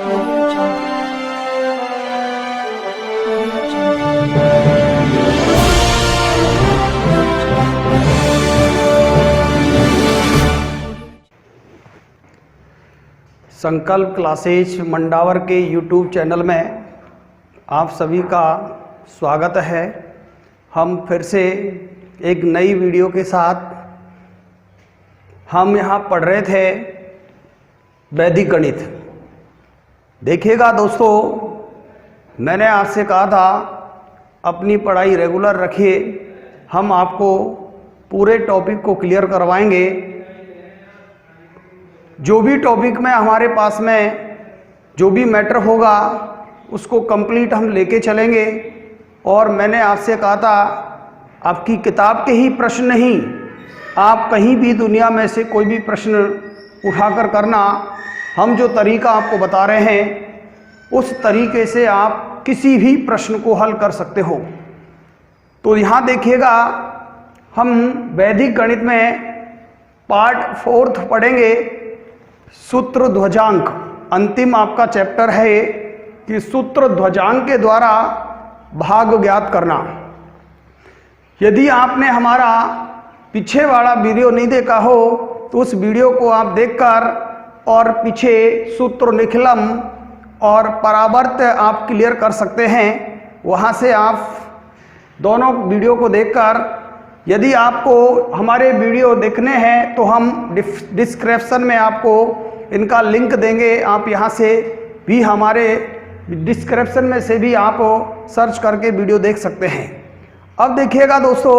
Audio Jungle. Audio Jungle. संकल्प classes Mandawar के YouTube channel में आप सभी का स्वागत है। हम फिर से एक नई वीडियो के साथ हम यहाँ पढ़ रहे थे वैदिक गणित। देखिएगा दोस्तों, मैंने आपसे कहा था अपनी पढ़ाई रेगुलर रखिए, हम आपको पूरे टॉपिक को क्लियर करवाएंगे। जो भी टॉपिक में हमारे पास में जो भी मैटर होगा उसको कंप्लीट हम लेके चलेंगे। और मैंने आपसे कहा था आपकी किताब के ही प्रश्न नहीं, आप कहीं भी दुनिया में से कोई भी प्रश्न उठाकर करना। हम जो तरीका आपको बता रहे हैं उस तरीके से आप किसी भी प्रश्न को हल कर सकते हो। तो यहाँ देखिएगा, हम वैदिक गणित में पार्ट 4 पढ़ेंगे, सूत्र ध्वजांक। अंतिम आपका चैप्टर है कि सूत्र ध्वजांक के द्वारा भाग ज्ञात करना। यदि आपने हमारा पीछे वाला वीडियो नहीं देखा हो तो उस वीडियो को आप देखकर और पीछे सूत्र निखिलम और परावर्त आप क्लियर कर सकते हैं। वहाँ से आप दोनों वीडियो को देखकर, यदि आपको हमारे वीडियो देखने हैं तो हम डिस्क्रिप्शन में आपको इनका लिंक देंगे। आप यहाँ से भी हमारे डिस्क्रिप्शन में से भी आप सर्च करके वीडियो देख सकते हैं। अब देखिएगा दोस्तों,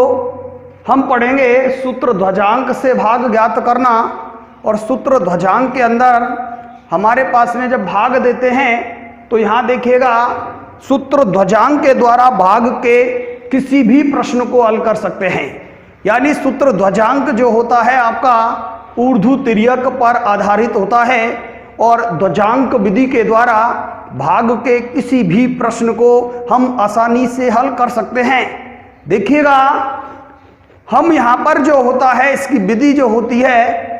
हम पढ़ेंगे सूत्र ध्वजांक से भाग ज्ञात करना। और सूत्र ध्वजांक के अंदर हमारे पास में जब भाग देते हैं तो यहाँ देखिएगा, सूत्र ध्वजांक के द्वारा भाग के किसी भी प्रश्न को हल कर सकते हैं। यानी सूत्र ध्वजांक जो होता है आपका ऊर्ध्व तिर्यक पर आधारित होता है और ध्वजांक विधि के द्वारा भाग के किसी भी प्रश्न को हम आसानी से हल कर सकते हैं। देखिएगा, हम यहाँ पर जो होता है इसकी विधि जो होती है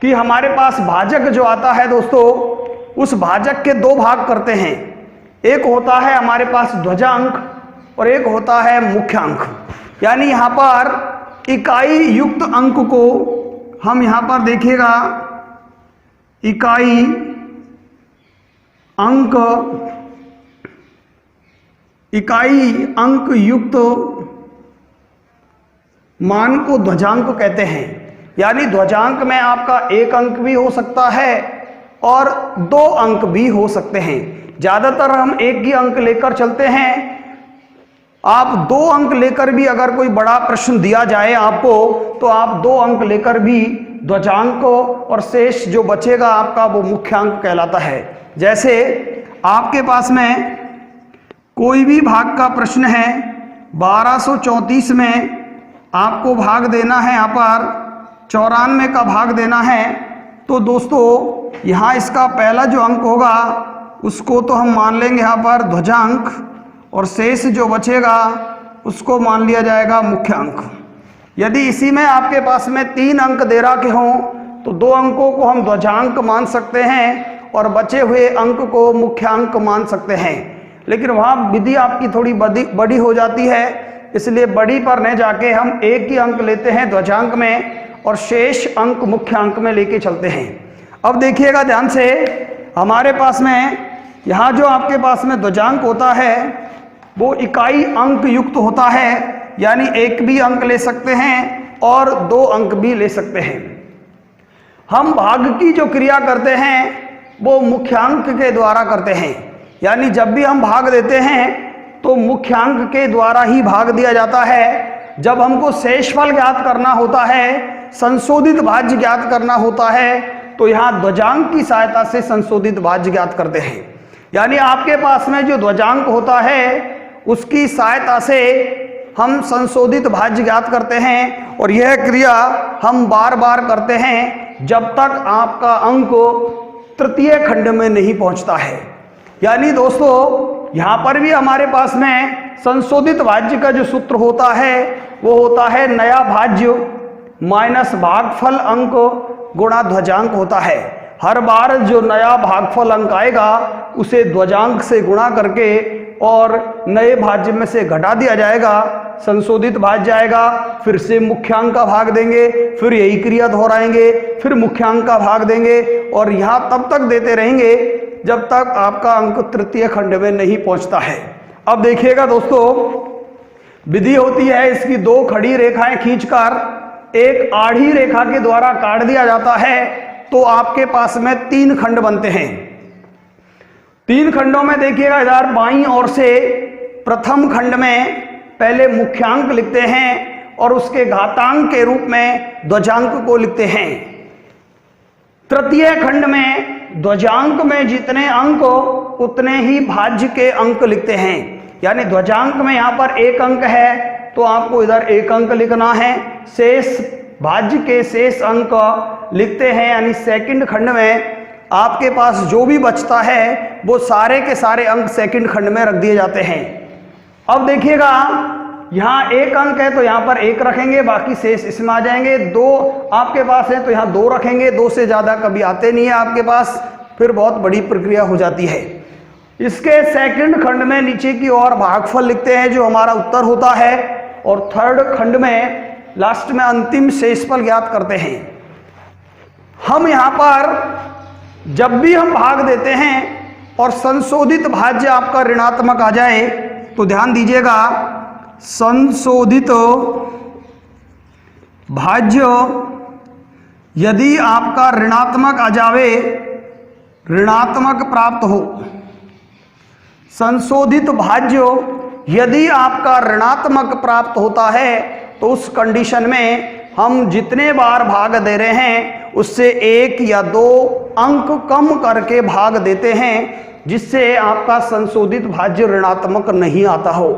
कि हमारे पास भाजक जो आता है दोस्तों, उस भाजक के 2 भाग करते हैं। एक होता है हमारे पास ध्वजांक और एक होता है मुख्यांक। यानी यहाँ पर इकाई युक्त अंक को हम यहाँ पर देखिएगा, इकाई अंक युक्त मान को ध्वजांक कहते हैं। यानी ध्वजांक में आपका 1 अंक भी हो सकता है और 2 अंक भी हो सकते हैं। ज़्यादातर हम 1 ही अंक लेकर चलते हैं। आप 2 अंक लेकर भी अगर कोई बड़ा प्रश्न दिया जाए आपको तो आप 2 अंक लेकर भी ध्वजांक को, और शेष जो बचेगा आपका वो मुख्यांक कहलाता है। जैसे आपके पास में कोई भी भाग का प्रश्न है, 1234 में आपको भाग देना है, यहाँ पर 94 का भाग देना है। तो दोस्तों यहाँ इसका पहला जो अंक होगा उसको तो हम मान लेंगे यहाँ पर ध्वजांक, और शेष जो बचेगा उसको मान लिया जाएगा मुख्यांक। यदि इसी में आपके पास में 3 अंक दे रखे हों तो 2 अंकों को हम ध्वजांक मान सकते हैं और बचे हुए अंक को मुख्यांक मान सकते हैं। लेकिन वहाँ विधि आपकी थोड़ी बड़ी हो जाती है, इसलिए बड़ी पर नहीं जाके हम 1 ही अंक लेते हैं ध्वजांक में और शेष अंक मुख्यांक में लेके चलते हैं। अब देखिएगा ध्यान से, हमारे पास में यहाँ जो आपके पास में ध्वजांक होता है वो इकाई अंक युक्त होता है। यानी 1 भी अंक ले सकते हैं और 2 अंक भी ले सकते हैं। हम भाग की जो क्रिया करते हैं वो मुख्यांक के द्वारा करते हैं। यानी जब भी हम भाग देते हैं तो मुख्यांक के द्वारा ही भाग दिया जाता है। जब हमको शेषफल ज्ञात करना होता है, संशोधित भाज्य ज्ञात करना होता है, तो यहाँ ध्वजांक की सहायता से संशोधित भाज्य ज्ञात करते हैं। यानी आपके पास में जो ध्वजांक होता है उसकी सहायता से हम संशोधित भाज्य ज्ञात करते हैं। और यह क्रिया हम बार बार करते हैं जब तक आपका अंक तृतीय खंड में नहीं पहुंचता है। यानी दोस्तों यहाँ पर भी हमारे पास में संशोधित भाज्य का जो सूत्र होता है वो होता है नया भाज्य माइनस भागफल अंक गुणा ध्वजांक होता है। हर बार जो नया भागफल अंक आएगा उसे ध्वजांक से गुणा करके और नए भाज्य में से घटा दिया जाएगा, संशोधित भाज्य आएगा, फिर से मुख्यांक का भाग देंगे, फिर यही क्रिया दोहराएंगे, फिर मुख्यांक का भाग देंगे और यहाँ तब तक देते रहेंगे जब तक आपका अंक तृतीय खंड में नहीं पहुंचता है। अब देखिएगा दोस्तों, विधि होती है इसकी दो खड़ी रेखाएं खींचकर एक आड़ी रेखा के द्वारा काट दिया जाता है तो आपके पास में 3 खंड बनते हैं। 3 खंडों में देखिएगा इधर बाईं ओर से प्रथम खंड में पहले मुख्यांक लिखते हैं और उसके घातांक के रूप में ध्वजांक को लिखते हैं। तृतीय खंड में ध्वजांक में जितने अंक उतने ही भाज्य के अंक लिखते हैं, यानी ध्वजांक में यहाँ पर 1 अंक है तो आपको इधर 1 अंक लिखना है, शेष भाज्य के शेष अंक लिखते हैं, यानी सेकंड खंड में आपके पास जो भी बचता है वो सारे के सारे अंक सेकंड खंड में रख दिए जाते हैं। अब देखिएगा यहाँ 1 अंक है तो यहाँ पर 1 रखेंगे, बाकी शेष इसमें आ जाएंगे। 2 आपके पास है तो यहाँ 2 रखेंगे, 2 से ज़्यादा कभी आते नहीं है आपके पास, फिर बहुत बड़ी प्रक्रिया हो जाती है। इसके सेकंड खंड में नीचे की ओर भागफल लिखते हैं जो हमारा उत्तर होता है और थर्ड खंड में लास्ट में अंतिम शेषफल ज्ञात करते हैं। हम यहाँ पर जब भी हम भाग देते हैं और संशोधित भाज्य आपका ऋणात्मक आ जाए तो ध्यान दीजिएगा, संशोधित भाज्य यदि आपका ऋणात्मक आ जावे, ऋणात्मक प्राप्त हो, संशोधित भाज्य यदि आपका ऋणात्मक प्राप्त होता है तो उस कंडीशन में हम जितने बार भाग दे रहे हैं उससे 1 या 2 अंक कम करके भाग देते हैं जिससे आपका संशोधित भाज्य ऋणात्मक नहीं आता हो।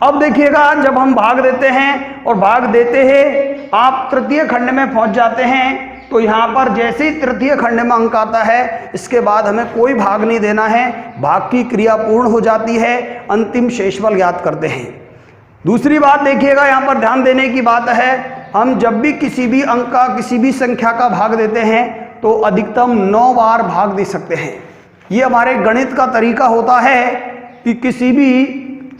अब देखिएगा जब हम भाग देते हैं और भाग देते हैं आप तृतीय खंड में पहुंच जाते हैं तो यहाँ पर जैसे ही तृतीय खंड में अंक आता है इसके बाद हमें कोई भाग नहीं देना है, भाग की क्रिया पूर्ण हो जाती है, अंतिम शेषफल ज्ञात करते हैं। दूसरी बात देखिएगा, यहाँ पर ध्यान देने की बात है, हम जब भी किसी भी अंक का किसी भी संख्या का भाग देते हैं तो अधिकतम 9 बार भाग दे सकते हैं। ये हमारे गणित का तरीका होता है कि किसी भी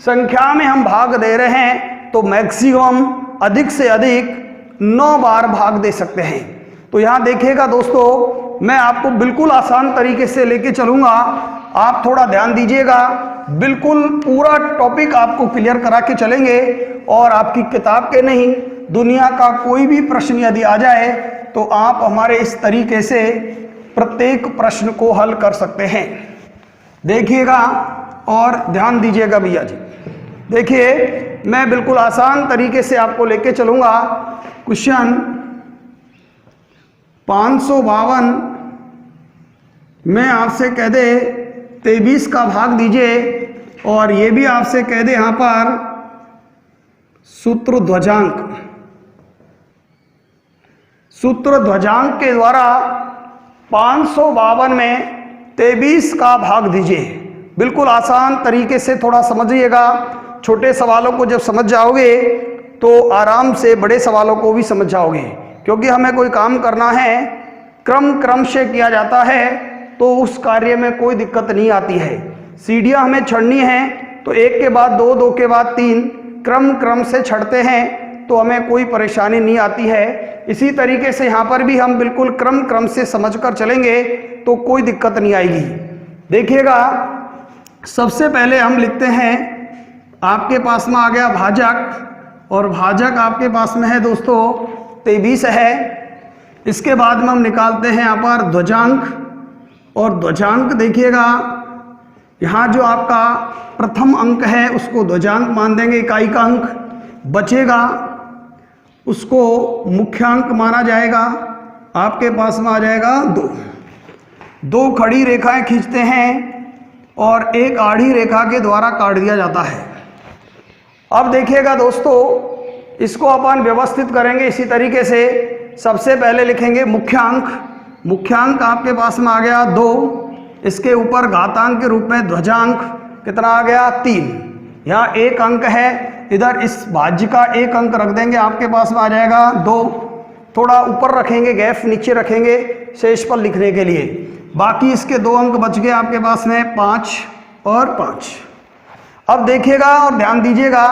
संख्या में हम भाग दे रहे हैं तो मैक्सिमम अधिक से अधिक 9 बार भाग दे सकते हैं। तो यहाँ देखिएगा दोस्तों, मैं आपको बिल्कुल आसान तरीके से लेके चलूँगा, आप थोड़ा ध्यान दीजिएगा, बिल्कुल पूरा टॉपिक आपको क्लियर करा के चलेंगे और आपकी किताब के नहीं दुनिया का कोई भी प्रश्न यदि आ जाए तो आप हमारे इस तरीके से प्रत्येक प्रश्न को हल कर सकते हैं। देखिएगा और ध्यान दीजिएगा भैया जी। देखिए मैं बिल्कुल आसान तरीके से आपको लेके चलूँगा। क्वेश्चन 552 में आपसे कह दे 23 का भाग दीजिए और ये भी आपसे कह दे यहाँ पर सूत्र ध्वजांक, सूत्र ध्वजांक के द्वारा 552 में 23 का भाग दीजिए। बिल्कुल आसान तरीके से थोड़ा समझिएगा, छोटे सवालों को जब समझ जाओगे तो आराम से बड़े सवालों को भी समझ जाओगे, क्योंकि हमें कोई काम करना है क्रम से किया जाता है तो उस कार्य में कोई दिक्कत नहीं आती है। सीढ़ियाँ हमें चढ़नी है तो 1 के बाद 2, 2 के बाद 3 क्रम से चढ़ते हैं तो हमें कोई परेशानी नहीं आती है। इसी तरीके से यहाँ पर भी हम बिल्कुल क्रम से समझकर चलेंगे तो कोई दिक्कत नहीं आएगी। देखिएगा सबसे पहले हम लिखते हैं, आपके पास में आ गया भाजक और भाजक आपके पास में है दोस्तों 23 है। इसके बाद में हम निकालते हैं यहाँ पर ध्वजांक और ध्वजांक देखिएगा यहाँ जो आपका प्रथम अंक है उसको ध्वजांक मान देंगे, इकाई का अंक बचेगा उसको मुख्यांक माना जाएगा। आपके पास में आ जाएगा 2 खड़ी रेखाएं खींचते हैं और एक आड़ी रेखा के द्वारा काट दिया जाता है। अब देखिएगा दोस्तों इसको अपन व्यवस्थित करेंगे इसी तरीके से। सबसे पहले लिखेंगे मुख्यांक, मुख्यांक आपके पास में आ गया 2, इसके ऊपर घातांक के रूप में ध्वजांक कितना आ गया 3, यहाँ 1 अंक है, इधर इस भाज्य का 1 अंक रख देंगे, आपके पास में आ जाएगा 2, थोड़ा ऊपर रखेंगे गैप नीचे रखेंगे शेषफल लिखने के लिए। बाकी इसके 2 अंक बच गए आपके पास में 5 और 5। अब देखिएगा और ध्यान दीजिएगा,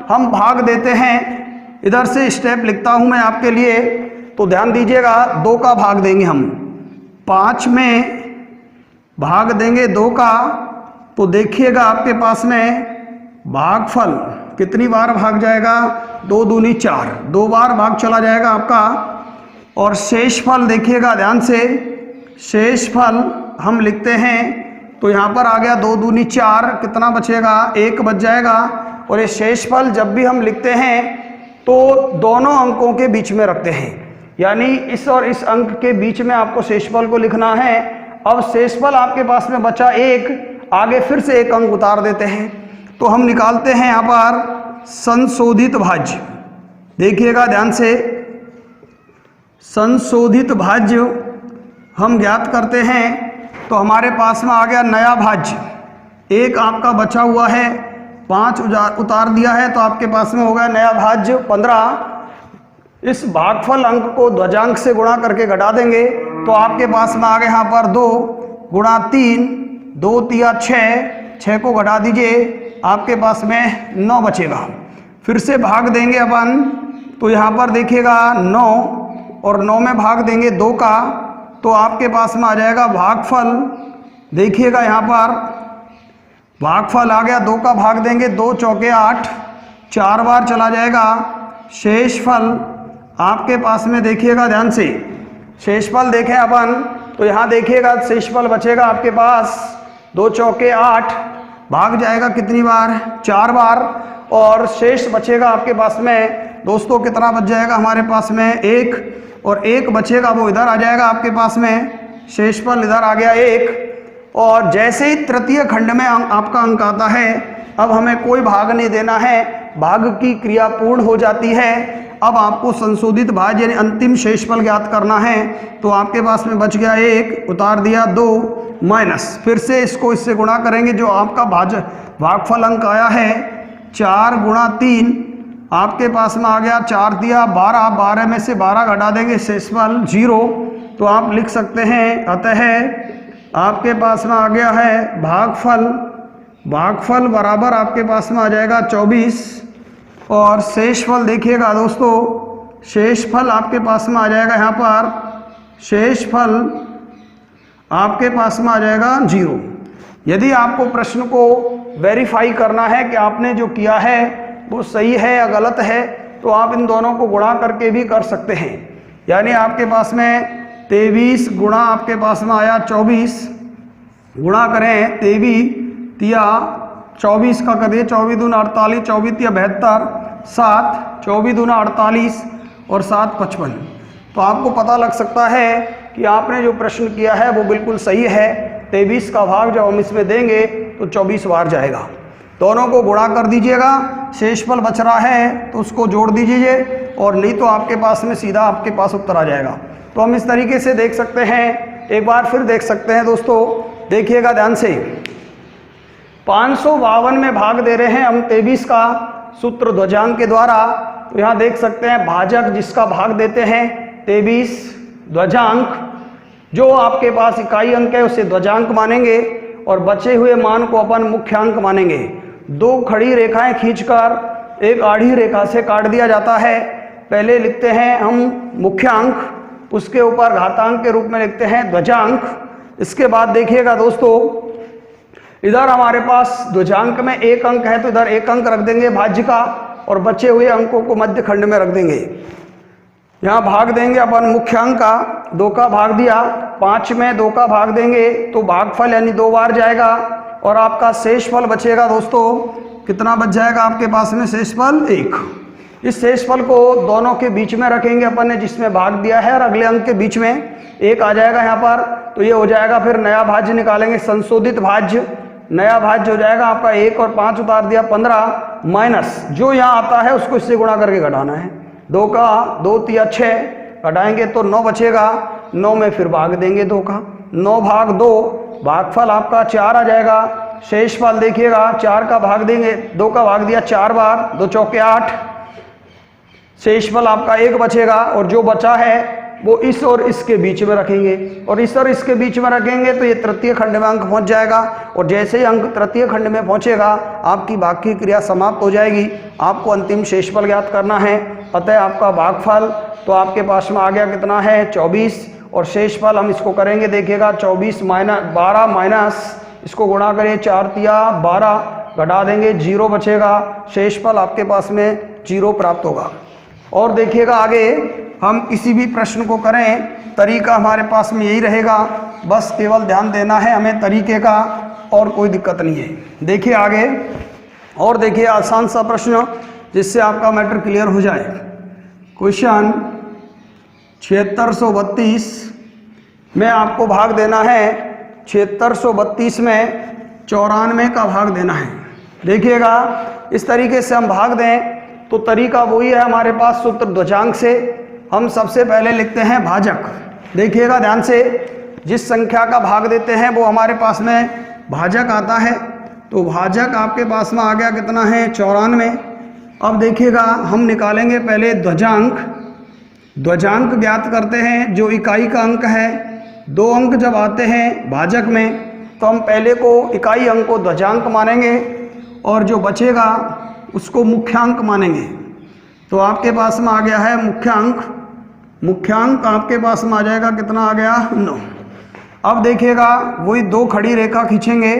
हम भाग देते हैं। इधर से स्टेप लिखता हूं मैं आपके लिए, तो ध्यान दीजिएगा। 2 का भाग देंगे हम, 5 में भाग देंगे 2 का, तो देखिएगा आपके पास में भागफल कितनी बार भाग जाएगा, 2 दूनी 4, 2 बार भाग चला जाएगा आपका। और शेषफल देखिएगा ध्यान से, शेषफल हम लिखते हैं तो यहाँ पर आ गया 2 दूनी 4, कितना बचेगा, 1 बच जाएगा। और ये शेषफल जब भी हम लिखते हैं तो दोनों अंकों के बीच में रखते हैं, यानी इस और इस अंक के बीच में आपको शेषफल को लिखना है। अब शेषफल आपके पास में बचा 1, आगे फिर से 1 अंक उतार देते हैं, तो हम निकालते हैं यहाँ पर संशोधित भाज्य। देखिएगा ध्यान से, संशोधित भाज्य हम ज्ञात करते हैं तो हमारे पास में आ गया नया भाज्य। 1 आपका बचा हुआ है, 5 उतार दिया है तो आपके पास में हो गया नया भाज्य 15। इस भागफल अंक को ध्वजांक से गुणा करके घटा देंगे तो आपके पास में आ गया यहाँ पर 2 गुणा 3, 2 तिया 6, 6 को घटा दीजिए, आपके पास में 9 बचेगा। फिर से भाग देंगे अपन, तो यहाँ पर देखिएगा 9 और 9 में भाग देंगे 2 का, तो आपके पास में आ जाएगा भागफल। देखिएगा यहाँ पर भागफल आ गया, 2 का भाग देंगे, 2 चौके 8, 4 बार चला जाएगा। शेषफल आपके पास में देखिएगा ध्यान से, शेषफल देखें अपन तो यहाँ देखिएगा शेषफल बचेगा आपके पास 2 चौके 8, भाग जाएगा कितनी बार, 4 बार। और शेष बचेगा आपके पास में दोस्तों कितना बच जाएगा हमारे पास में 1, और 1 बचेगा वो इधर आ जाएगा आपके पास में, शेषफल इधर आ गया 1। और जैसे ही तृतीय खंड में आपका अंक आता है, अब हमें कोई भाग नहीं देना है, भाग की क्रिया पूर्ण हो जाती है। अब आपको संशोधित भाज्य यानी अंतिम शेषफल ज्ञात करना है, तो आपके पास में बच गया 1, उतार दिया 2, माइनस फिर से इसको इससे गुणा करेंगे, जो आपका भागफल अंक आया है 4 गुणा 3, आपके पास में आ गया 4 दिया 12, 12 में से 12 घटा देंगे, शेषफल 0। तो आप लिख सकते हैं, अतः आपके पास में आ गया है भागफल बराबर आपके पास में आ जाएगा 24। और शेषफल देखिएगा दोस्तों, शेषफल आपके पास में आ जाएगा यहाँ पर, शेषफल आपके पास में आ जाएगा 0। यदि आपको प्रश्न को वेरीफाई करना है कि आपने जो किया है वो सही है या गलत है, तो आप इन दोनों को गुणा करके भी कर सकते हैं। यानी आपके पास में 23 गुणा आपके पास में आया 24, गुणा करें 23 तिया 24 का कर दिए, 24 दूना 48, 24 तिया 72, 7 24 दूना 48 और 7 55। तो आपको पता लग सकता है कि आपने जो प्रश्न किया है वो बिल्कुल सही है। 23 का भाग जब हम इसमें देंगे तो 24 बार जाएगा। दोनों को गुणा कर दीजिएगा, शेषफल बच रहा है तो उसको जोड़ दीजिए, और नहीं तो आपके पास में सीधा आपके पास उत्तर आ जाएगा। तो हम इस तरीके से देख सकते हैं, एक बार फिर देख सकते हैं दोस्तों, देखिएगा ध्यान से। 552 में भाग दे रहे हैं हम 23 का सूत्र ध्वजांक के द्वारा। तो यहाँ देख सकते हैं भाजक जिसका भाग देते हैं 23, ध्वजांक जो आपके पास इकाई अंक है उसे ध्वजांक मानेंगे, और बचे हुए मान को अपन मुख्यांक मानेंगे। 2 खड़ी रेखाएं खींचकर एक आड़ी रेखा से काट दिया जाता है। पहले लिखते हैं हम मुख्यांक, उसके ऊपर घातांक के रूप में लिखते हैं ध्वजांक। इसके बाद देखिएगा दोस्तों, इधर हमारे पास ध्वजांक में 1 अंक है तो इधर 1 अंक रख देंगे भाज्य का, और बचे हुए अंकों को मध्य खंड में रख देंगे। यहाँ भाग देंगे अपन मुख्यांक का, 2 का भाग दिया, 5 में 2 का भाग देंगे तो भागफल यानी 2 बार जाएगा, और आपका शेषफल बचेगा दोस्तों, कितना बच जाएगा आपके पास में शेषफल 1। इस शेषफल को दोनों के बीच में रखेंगे अपन ने जिसमें भाग दिया है, और अगले अंक के बीच में 1 आ जाएगा यहाँ पर, तो ये हो जाएगा। फिर नया भाज्य निकालेंगे, संशोधित भाज्य, नया भाज्य हो जाएगा आपका 1 और 5 उतार दिया 15, माइनस जो यहाँ आता है उसको इससे गुणा करके घटाना है। 2 का 2 तिया 6 घटाएंगे तो 9 बचेगा, 9 में फिर भाग देंगे 2 का, 9 भाग 2, भागफल आपका 4 आ जाएगा। शेषफल देखिएगा 4 का भाग देंगे, 2 का भाग दिया 4 बार, 2 चौके 8, शेषफल आपका 1 बचेगा, और जो बचा है वो इस और इसके बीच में रखेंगे, और इस और इसके बीच में रखेंगे तो ये तृतीय खंड में अंक पहुंच जाएगा, और जैसे ही अंक तृतीय खंड में पहुंचेगा आपकी बाकी क्रिया समाप्त हो जाएगी। आपको अंतिम शेषफल ज्ञात करना है। अतः आपका भागफल तो आपके पास में आ गया कितना है 24, और शेषफल हम इसको करेंगे, देखिएगा 24 माइनस 12 माइनस इसको गुणा करें 4 तिया 12, घटा देंगे 0 बचेगा, शेषफल आपके पास में 0 प्राप्त होगा। और देखिएगा आगे हम किसी भी प्रश्न को करें तरीका हमारे पास में यही रहेगा, बस केवल ध्यान देना है हमें तरीके का, और कोई दिक्कत नहीं है। देखिए आगे और देखिए आसान सा प्रश्न जिससे आपका मैटर क्लियर हो जाए। क्वेश्चन 7632 में आपको भाग देना है, 7632 में 94 का भाग देना है। देखिएगा इस तरीके से हम भाग दें तो तरीका वही है हमारे पास, सूत्र ध्वजांक से हम सबसे पहले लिखते हैं भाजक। देखिएगा ध्यान से, जिस संख्या का भाग देते हैं वो हमारे पास में भाजक आता है, तो भाजक आपके पास में आ गया कितना है 94। अब देखिएगा हम निकालेंगे पहले ध्वजांक। ध्वजांक ज्ञात करते हैं, जो इकाई का अंक है, 2 अंक जब आते हैं भाजक में तो हम पहले को इकाई अंक को ध्वजांक मानेंगे और जो बचेगा उसको मुख्यांक मानेंगे। तो आपके पास में आ गया है मुख्यांक। मुख्यांक आपके पास में आ जाएगा कितना आ गया 9। अब देखिएगा वही 2 खड़ी रेखा खींचेंगे,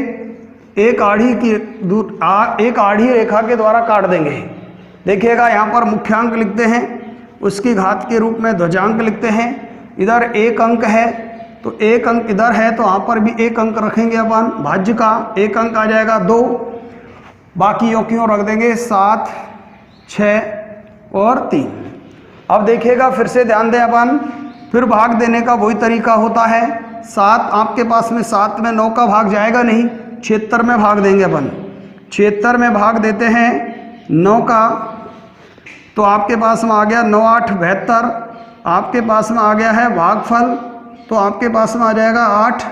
एक आड़ी रेखा के द्वारा काट देंगे। देखिएगा यहाँ पर मुख्यांक लिखते हैं, उसकी घात के रूप में ध्वजांक लिखते हैं। इधर 1 अंक है तो 1 अंक इधर है तो यहाँ पर भी 1 अंक रखेंगे अपन, भाज्य का 1 अंक आ जाएगा 2, बाकी यों क्यों रख देंगे 7, 6 और 3। अब देखिएगा फिर से ध्यान दें अपन, फिर भाग देने का वही तरीका होता है। 7 आपके पास में 7 में 9 का भाग जाएगा नहीं, 76 में भाग देंगे अपन। 76 में भाग देते हैं 9 का, तो आपके पास में आ गया 9 8 72। आपके पास में आ गया है भागफल, तो आपके पास में आ जाएगा 8,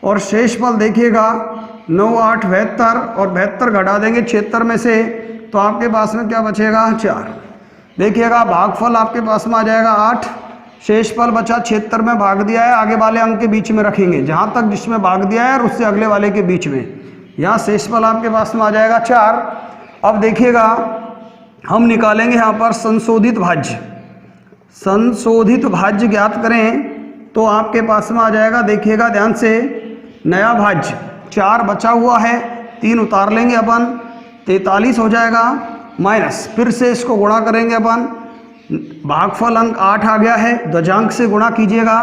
और शेषफल देखिएगा 9 8 72, और 72 घटा देंगे 76 में से तो आपके पास में क्या बचेगा 4। देखिएगा भागफल आपके पास में आ जाएगा 8, शेषफल बचा 76 में भाग दिया है, आगे वाले अंक के बीच में रखेंगे, जहाँ तक जिसमें भाग दिया है और उससे अगले वाले के बीच में, यहाँ शेषफल आपके पास में आ जाएगा 4। अब देखिएगा हम निकालेंगे यहाँ पर संशोधित भाज्य। संशोधित भाज्य ज्ञात करें तो आपके पास में आ जाएगा, देखिएगा ध्यान से, नया भाज्य 4 बचा हुआ है, 3 उतार लेंगे अपन, 43 हो जाएगा, माइनस फिर से इसको गुणा करेंगे अपन, भागफल अंक 8 आ गया है, ध्वजांक से गुणा कीजिएगा,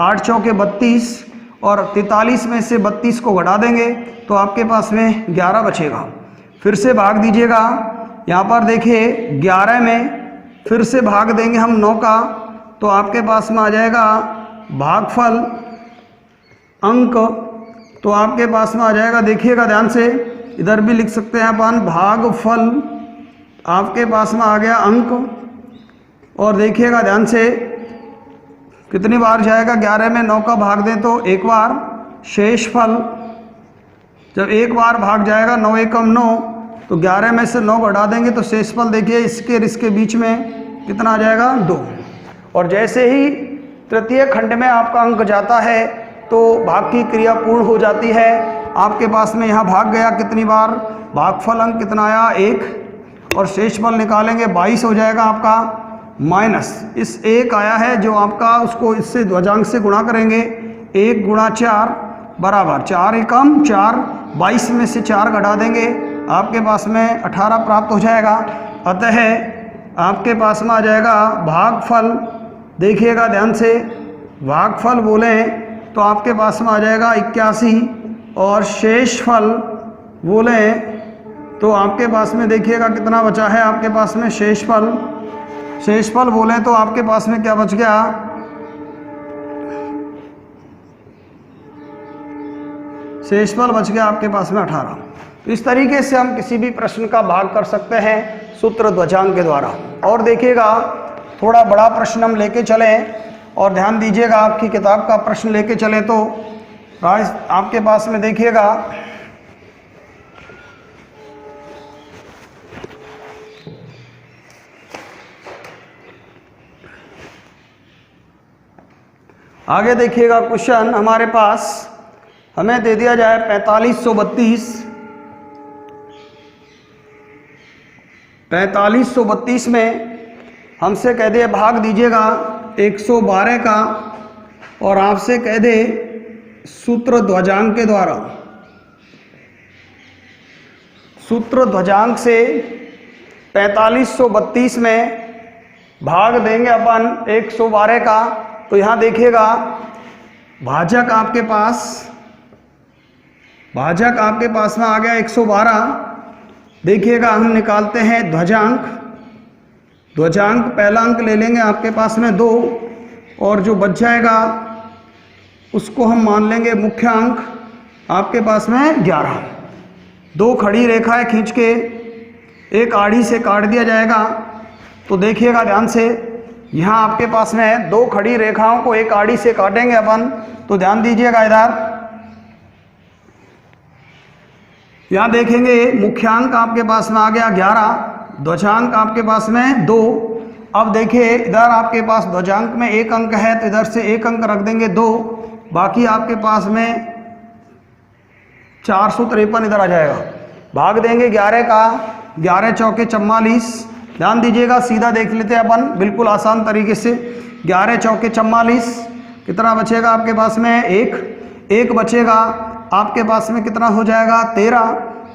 8 चौके 32, और 43 में से 32 को घटा देंगे तो आपके पास में 11 बचेगा। फिर से भाग दीजिएगा, यहाँ पर देखिए 11 में फिर से भाग देंगे हम 9 का, तो आपके पास में आ जाएगा भागफल अंक, तो आपके पास में आ जाएगा, देखिएगा ध्यान से, इधर भी लिख सकते हैं अपन, भागफल आपके पास में आ गया अंक, और देखिएगा ध्यान से कितनी बार जाएगा, 11 में 9 का भाग दें तो 1 बार, शेषफल जब 1 बार भाग जाएगा 9 एकम 9, तो 11 में से 9 बढ़ा देंगे तो शेषफल देखिए इसके और इसके बीच में कितना आ जाएगा 2। और जैसे ही तृतीय खंड में आपका अंक जाता है तो भाग की क्रिया पूर्ण हो जाती है। आपके पास में यहाँ भाग गया कितनी बार, भागफल अंक कितना आया 1, और शेषफल निकालेंगे 22 हो जाएगा आपका, माइनस इस 1 आया है जो आपका, उसको इससे ध्वजांक से गुणा करेंगे, 1 गुणा 4 बराबर 4 एकम 4, 22 में से 4 घटा देंगे, आपके पास में 18 प्राप्त हो जाएगा। अतः आपके पास में आ जाएगा भागफल, देखिएगा ध्यान से, भागफल बोलें तो आपके पास में आ जाएगा 81, और शेषफल बोलें तो आपके पास में देखिएगा कितना बचा है, आपके पास में शेषफल बोलें तो आपके पास में क्या बच गया, शेषफल बच गया आपके पास में 18। तो इस तरीके से हम किसी भी प्रश्न का भाग कर सकते हैं सूत्र ध्वजांक के द्वारा। और देखिएगा थोड़ा बड़ा प्रश्न हम लेके चलें, और ध्यान दीजिएगा आपकी किताब का प्रश्न लेके चलें तो आपके पास में देखिएगा आगे देखिएगा क्वेश्चन हमारे पास हमें दे दिया जाए 4532। 4532 में हमसे कह दे भाग दीजिएगा 112 का और आपसे कह दे सूत्र ध्वजांक के द्वारा। सूत्र ध्वजांक से 4532 में भाग देंगे अपन 112 का। तो यहाँ देखिएगा भाजक आपके पास में आ गया 112। देखिएगा हम निकालते हैं ध्वजांक। पहला अंक ले लेंगे आपके पास में 2 और जो बच जाएगा उसको हम मान लेंगे मुख्यांक आपके पास में 11। 2 खड़ी रेखाएं खींच के एक आड़ी से काट दिया जाएगा। तो देखिएगा ध्यान से, यहाँ आपके पास में 2 खड़ी रेखाओं को एक आड़ी से काटेंगे अपन। तो ध्यान दीजिएगा इधर, यहाँ देखेंगे मुख्यांक आपके पास में आ गया 11, ध्वजांक आपके पास में 2। अब देखिए इधर आपके पास ध्वजांक में 1 अंक है तो इधर से 1 अंक रख देंगे 2, बाकी आपके पास में 453 इधर आ जाएगा। भाग देंगे 11 का, 11 चौके 44। ध्यान दीजिएगा, सीधा देख लेते हैं अपन बिल्कुल आसान तरीके से। 11 चौके 44, कितना बचेगा आपके पास में 1 बचेगा। आपके पास में कितना हो जाएगा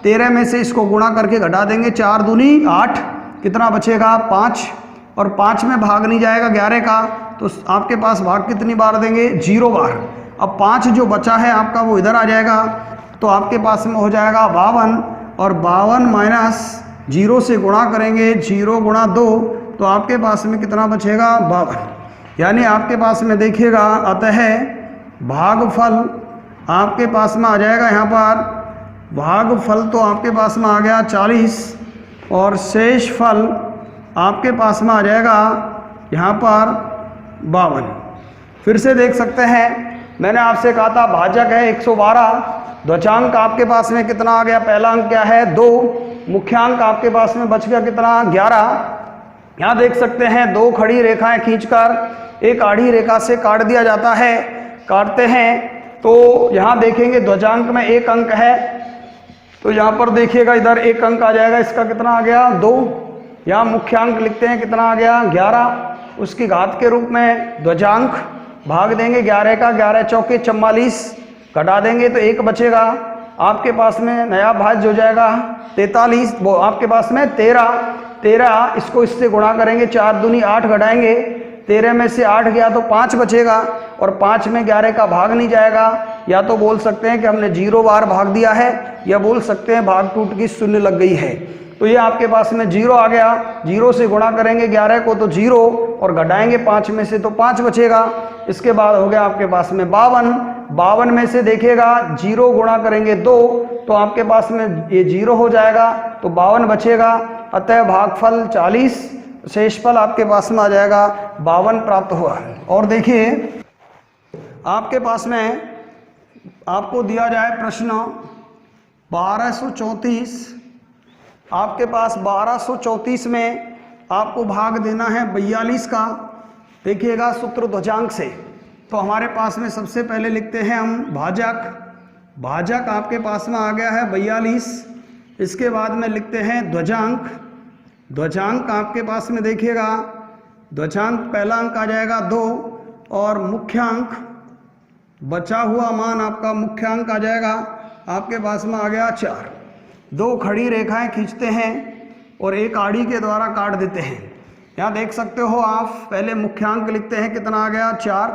13 में से इसको गुणा करके घटा देंगे, 4 दूनी 8, कितना बचेगा 5। और 5 में भाग नहीं जाएगा 11 का, तो आपके पास भाग कितनी बार देंगे 0 बार। अब 5 जो बचा है आपका वो इधर आ जाएगा, तो आपके पास में हो जाएगा 52 और 52 माइनस 0 से गुणा करेंगे, 0 गुणा 2, तो आपके पास में कितना बचेगा 52। यानी आपके पास में देखिएगा अतः भागफल आपके पास में आ जाएगा, यहाँ पर भागफल तो आपके पास में आ गया 40 और शेष फल आपके पास में आ जाएगा यहाँ पर 52। फिर से देख सकते हैं, मैंने आपसे कहा था भाजक है 112, ध्वजांक आपके पास में कितना आ गया, पहला अंक क्या है 2, मुख्यांक आपके पास में बच गया कितना 11। यहाँ देख सकते हैं 2 खड़ी रेखाएं खींचकर एक आड़ी रेखा से काट दिया जाता है। काटते हैं तो यहाँ देखेंगे ध्वजांक में 1 अंक है, तो यहाँ पर देखिएगा इधर 1 अंक आ जाएगा, इसका कितना आ गया 2। यहाँ मुख्यांक लिखते हैं कितना आ गया 11, उसकी घात के रूप में ध्वजांक भाग देंगे 11 का, 11 चौके 44, घटा देंगे तो 1 बचेगा। आपके पास में नया भाज्य हो जाएगा 43, वो आपके पास में 13, इसको इससे गुणा करेंगे, 4 दूनी 8 घटाएंगे, 13 में से 8 गया तो 5 बचेगा और 5 में 11 का भाग नहीं जाएगा। या तो बोल सकते हैं कि हमने 0 बार भाग दिया है, या बोल सकते हैं भाग टूट की शून्य लग गई है। तो ये आपके पास में 0 आ गया, 0 से गुणा करेंगे 11 को तो 0 और घटाएंगे 5 में से तो 5 बचेगा। इसके बाद हो गया आपके पास में 52 में से देखिएगा 0 गुणा करेंगे 2 तो आपके पास में ये 0 हो जाएगा, तो 52 बचेगा। अतः भागफल 40, शेषफल आपके पास में आ जाएगा 52 प्राप्त हुआ। और देखिए आपके पास में आपको दिया जाए प्रश्न 1234, आपके पास 1234 में आपको भाग देना है 42 का। देखिएगा सूत्र ध्वजांक से, तो हमारे पास में सबसे पहले लिखते हैं हम भाजक आपके पास में आ गया है 42। इसके बाद में लिखते हैं ध्वजांक आपके पास में देखिएगा, ध्वजांक पहला अंक आ जाएगा 2 और मुख्यांक बचा हुआ मान आपका मुख्यांक आ जाएगा आपके पास में आ गया 4। 2 खड़ी रेखाएं खींचते हैं और एक आड़ी के द्वारा काट देते हैं। यहाँ देख सकते हो आप, पहले मुख्यांक लिखते हैं कितना आ गया 4,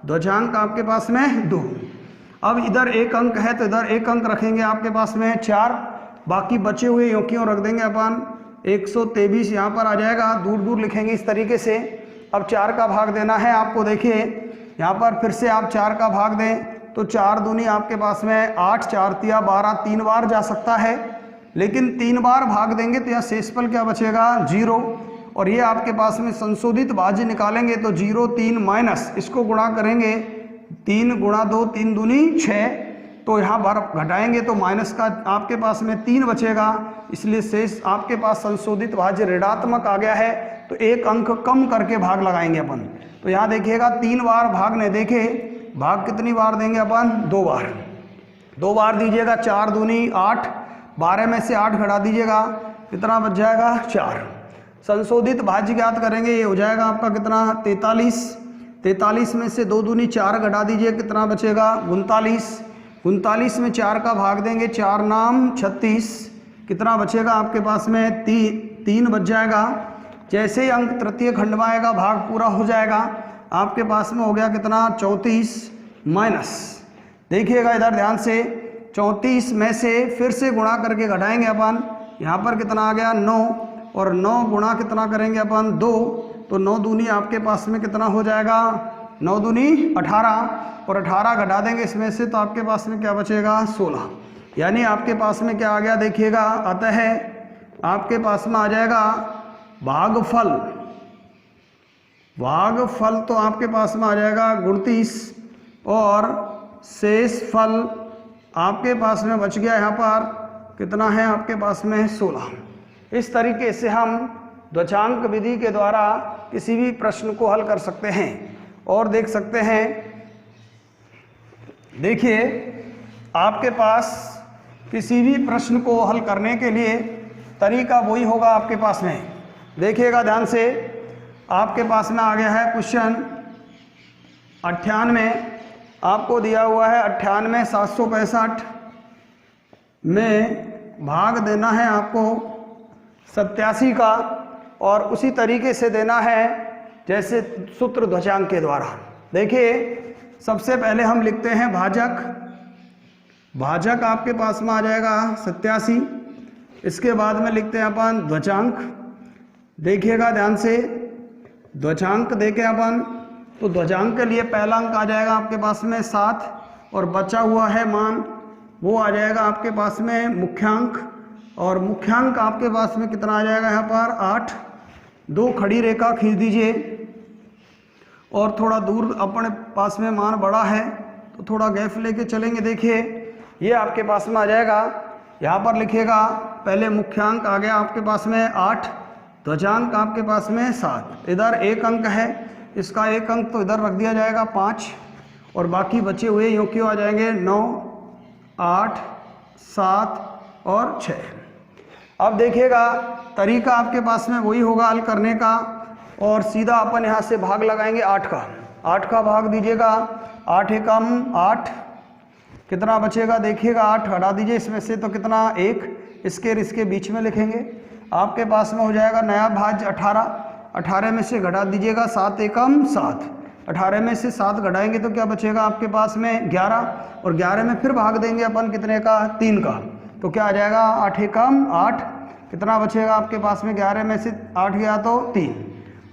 ध्वजांक आपके पास में 2। अब इधर 1 अंक है तो इधर 1 अंक रखेंगे आपके पास में 4, बाकी बचे हुए यों क्यों रख देंगे अपन 123 यहाँ पर आ जाएगा, दूर दूर लिखेंगे इस तरीके से। अब 4 का भाग देना है आपको, देखिए यहाँ पर फिर से आप 4 का भाग दें तो 4 दूनी आपके पास में 8, 4 तिया 12, 3 बार जा सकता है, लेकिन 3 बार भाग देंगे तो यहाँ शेषफल क्या बचेगा 0। और ये आपके पास में संशोधित भाज्य निकालेंगे तो 0, 3 माइनस इसको गुणा करेंगे, 3 गुणा 2, 3 दूनी 6, तो यहाँ बार घटाएंगे तो माइनस का आपके पास में 3 बचेगा, इसलिए शेष आपके पास संशोधित भाज्य ऋणात्मक आ गया है, तो 1 अंक कम करके भाग लगाएंगे अपन। तो यहाँ देखिएगा 3 बार भाग ने देखे भाग कितनी बार देंगे अपन? 2 बार। 2 बार दीजिएगा, 4 दूनी 8, 12 में से 8 घटा दीजिएगा, कितना बच जाएगा? 4। संशोधित भाज्य ज्ञात करेंगे, ये हो जाएगा आपका कितना? 43। 43 में से 2 दूनी 4 घटा दीजिए, कितना बचेगा? 39। 39 में 4 का भाग देंगे, 4 नाम 36, कितना बचेगा आपके पास में? 3 बच जाएगा। जैसे ही अंक तृतीय खंड में आएगा भाग पूरा हो जाएगा, आपके पास में हो गया कितना? 34 माइनस, देखिएगा इधर ध्यान से, 34 में से फिर से गुणा करके घटाएंगे अपन, यहाँ पर कितना आ गया? 9, और 9 गुणा कितना करेंगे अपन? 2, तो 9 दूनी आपके पास में कितना हो जाएगा? 9 दूनी 18, और 18 घटा देंगे इसमें से, तो आपके पास में क्या बचेगा? 16। यानी आपके पास में क्या आ गया? देखिएगा, अतः आपके पास में आ जाएगा भागफल। भागफल तो आपके पास में आ जाएगा 29, और शेष फल आपके पास में बच गया यहाँ पर कितना है आपके पास में? 16। इस तरीके से हम द्वचांक विधि के द्वारा किसी भी प्रश्न को हल कर सकते हैं। और देख सकते हैं, देखिए आपके पास किसी भी प्रश्न को हल करने के लिए तरीका वही होगा आपके पास में। देखिएगा ध्यान से, आपके पास में आ गया है क्वेश्चन 98, आपको दिया हुआ है 98 765 में भाग देना है आपको 87 का, और उसी तरीके से देना है जैसे सूत्र ध्वजांक के द्वारा। देखिए सबसे पहले हम लिखते हैं भाजक। भाजक आपके पास में आ जाएगा 87, इसके बाद में लिखते हैं अपन ध्वजांक। देखिएगा ध्यान से, ध्वजांक देखें अपन, तो ध्वजांक के लिए पहला अंक आ जाएगा आपके पास में 7, और बचा हुआ है मान, वो आ जाएगा आपके पास में मुख्यांक, और मुख्यांक आपके पास में कितना आ जाएगा यहाँ पर? 8। 2 खड़ी रेखा खींच दीजिए, और थोड़ा दूर अपने पास में मान बड़ा है तो थोड़ा गैप लेके चलेंगे। देखिए ये आपके पास में आ जाएगा, यहाँ पर लिखिएगा, पहले मुख्यांक आ गया आपके पास में 8, ध्वजांक आपके पास में 7, इधर 1 अंक है, इसका 1 अंक तो इधर रख दिया जाएगा 5, और बाकी बचे हुए यूँ क्यों आ जाएंगे? 9, 8, 7 और 6। अब देखिएगा तरीका आपके पास में वही होगा हल करने का, और सीधा अपन यहाँ से भाग लगाएंगे 8 का। 8 का भाग दीजिएगा, 8 एकम 8, कितना बचेगा? देखिएगा 8 हटा दीजिए इसमें से, तो कितना? 1, इसके बीच में लिखेंगे, आपके पास में हो जाएगा नया भाज्य 18। 18 में से घटा दीजिएगा, 7 एकम 7, 18 में से 7 घटाएंगे तो क्या बचेगा आपके पास में? 11, और 11 में फिर भाग देंगे अपन कितने का? 3 का, तो क्या आ जाएगा? 8 एकम 8, कितना बचेगा आपके पास में? 11 में से 8 गया तो 3।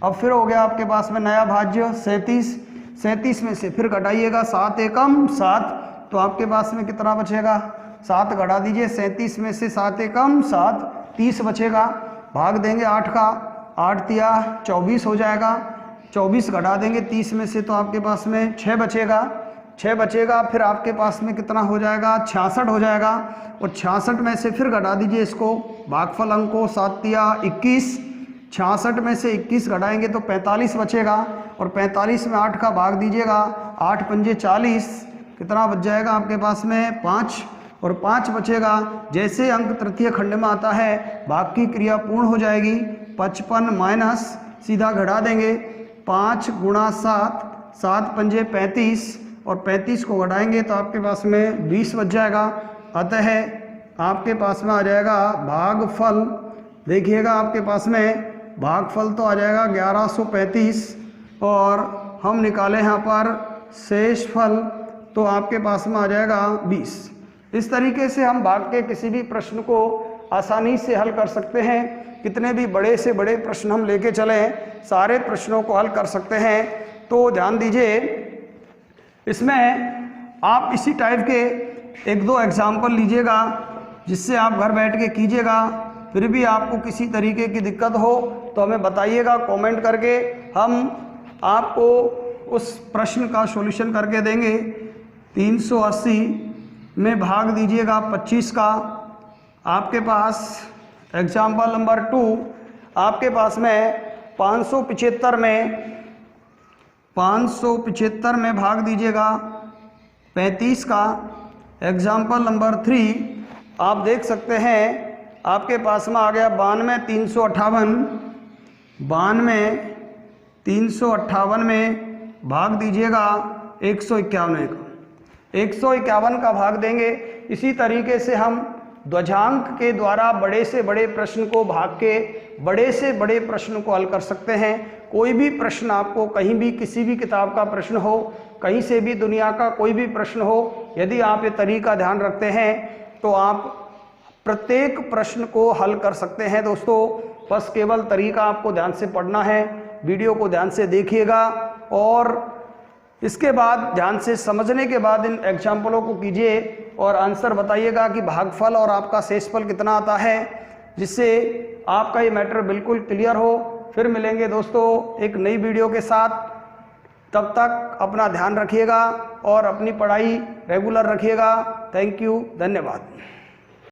अब फिर हो गया आपके पास में नया भाज्य 37। 37 में से फिर घटाइएगा, 7 एकम 7, तो आपके पास में कितना बचेगा? 7 घटा दीजिए, 37 में से 7 एकम 7, 30 बचेगा। भाग देंगे 8 का, 8 तिया 24 हो जाएगा, 24 घटा देंगे 30 में से, तो आपके पास में 6 बचेगा। 6 बचेगा, फिर आपके पास में कितना हो जाएगा? 66 हो जाएगा, और 66 में से फिर घटा दीजिए इसको, भागफल अंक को, 7 तिया 21, 66 में से 21 घटाएंगे तो 45 बचेगा, और 45 में 8 का भाग दीजिएगा, 8 पंजे 40, कितना बच जाएगा आपके पास में? 5, और 5 बचेगा। जैसे अंक तृतीय खंड में आता है भाग की क्रिया पूर्ण हो जाएगी। 55 माइनस, सीधा घटा देंगे, 5 गुणा 7, 7 पंजे 35, और 35 को घटाएंगे तो आपके पास में 20 बच जाएगा। अतः आपके पास में आ जाएगा भागफल। देखिएगा आपके पास में भागफल तो आ जाएगा 1135, और हम निकाले यहाँ पर शेष फल, तो आपके पास में आ जाएगा 20। इस तरीके से हम भाग के किसी भी प्रश्न को आसानी से हल कर सकते हैं। कितने भी बड़े से बड़े प्रश्न हम लेके चलें, सारे प्रश्नों को हल कर सकते हैं। तो ध्यान दीजिए, इसमें आप इसी टाइप के 1-2 एग्जाम्पल लीजिएगा, जिससे आप घर बैठ के कीजिएगा। फिर भी आपको किसी तरीके की दिक्कत हो तो हमें बताइएगा कमेंट करके, हम आपको उस प्रश्न का सॉल्यूशन करके देंगे। 380 में भाग दीजिएगा 25 का। आपके पास एग्जाम्पल नंबर 2, आपके पास में 575 में 575 में भाग दीजिएगा 35 का। एग्जाम्पल नंबर 3 आप देख सकते हैं आपके पास में आ गया 92 358, 92 358 में भाग दीजिएगा 151 का, 151 का भाग देंगे। इसी तरीके से हम ध्वजांक के द्वारा बड़े से बड़े प्रश्न को भाग के बड़े से बड़े प्रश्न को हल कर सकते हैं। कोई भी प्रश्न आपको कहीं भी किसी भी किताब का प्रश्न हो, कहीं से भी दुनिया का कोई भी प्रश्न हो, यदि आप ये तरीका ध्यान रखते हैं तो आप प्रत्येक प्रश्न को हल कर सकते हैं। दोस्तों बस केवल तरीका आपको ध्यान से पढ़ना है, वीडियो को ध्यान से देखिएगा और इसके बाद ध्यान से समझने के बाद इन एग्जाम्पलों को कीजिए और आंसर बताइएगा कि भागफल और आपका शेषफल कितना आता है, जिससे आपका ये मैटर बिल्कुल क्लियर हो। फिर मिलेंगे दोस्तों एक नई वीडियो के साथ। तब तक अपना ध्यान रखिएगा और अपनी पढ़ाई रेगुलर रखिएगा। थैंक यू, धन्यवाद।